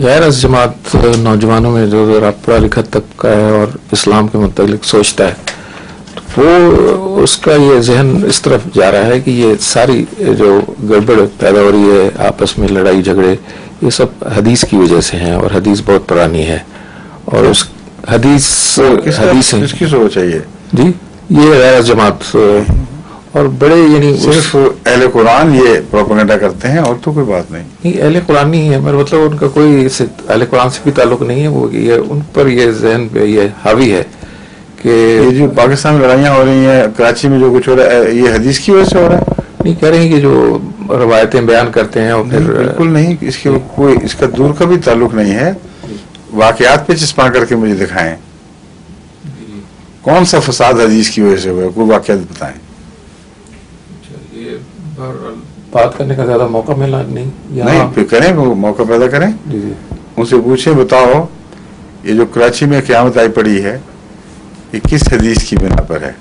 غیر از جماعت نوجوانوں میں جو ذرا پڑھا لکھا طبقہ ہے اور اسلام کے متعلق سوچتا ہے وہ اس کا یہ ذہن اس طرف جا رہا ہے کہ یہ ساری جو گڑبڑ پیدا ہو رہی ہے آپس میں لڑائی جھگڑے یہ سب حدیث کی وجہ سے ہیں اور حدیث بہت پرانی ہے اور اس حدیث کس کی سوچ ہے یہ جی یہ غیر جماعت اور بڑے یعنی صرف اہل قرآن یہ پروپیگنڈا کرتے ہیں اور تو کوئی بات نہیں اہل قرآن نہیں ہے میرا مطلب ان کا کوئی اہل قرآن سے بھی تعلق نہیں ہے وہ یہ ان پر یہ ذہن پہ یہ حاوی ہے کہ یہ جو پاکستان میں لڑائیاں ہو رہی ہیں کراچی میں جو کچھ ہو رہا ہے یہ حدیث کی وجہ سے ہو رہا ہے نہیں کہہ رہے ہیں کہ جو روایتیں بیان کرتے ہیں اور پھر بالکل نہیں اس کے کوئی اس کا دور کا بھی تعلق نہیں ہے واقعات پہ چسپاں کر کے مجھے دکھائیں کون سا فساد حدیث کی وجہ سے ہوا ہے کوئی واقعات بتائیں بات کرنے کا زیادہ موقع ملا نہیں پھر کریں موقع پیدا کریں ان سے پوچھیں بتاؤ یہ جو کراچی میں قیامت آئی پڑی ہے یہ کس حدیث کی بنا پر ہے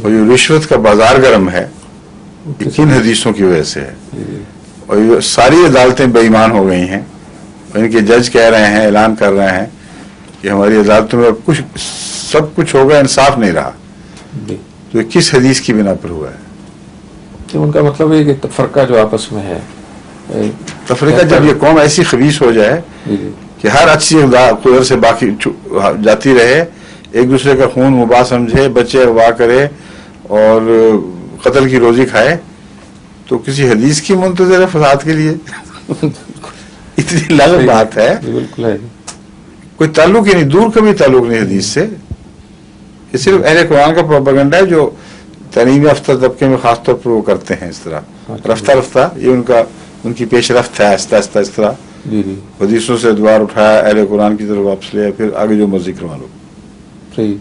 اور جو رشوت کا بازار گرم ہے یہ کن حدیثوں کی وجہ سے ہے اور یہ ساری عدالتیں بے ایمان ہو گئی ہیں اور ان کے جج کہہ رہے ہیں اعلان کر رہے ہیں کہ ہماری عدالتوں میں کچھ سب کچھ ہوگا انصاف نہیں رہا تو یہ کس حدیث کی بنا پر ہوا ہے ان کا مطلب ہے کہ تفرقہ جو آپس میں ہے تفریقہ جب یہ قوم ایسی خبیث ہو جائے کہ ہر اچھی قدر سے باقی جاتی رہے ایک دوسرے کا خون مباح سمجھے بچے اغوا کرے اور قتل کی روزی کھائے تو کسی حدیث کی منتظر ہے فساد کے لیے اتنی لازم بات ہے کوئی تعلق ہی نہیں دور کا بھی تعلق نہیں حدیث سے یہ صرف اہل قرآن کا پروپیگنڈا ہے جو تعلیم یافتہ طبقے میں خاص طور پر وہ کرتے ہیں اس طرح رفتہ رفتہ یہ ان کی پیش رفت ہے آہستہ آہستہ اس طرح حدیثوں سے ادوار اٹھایا اہل قرآن کی طرف واپس لیا پھر آگے جو مرضی کروا لو صحیح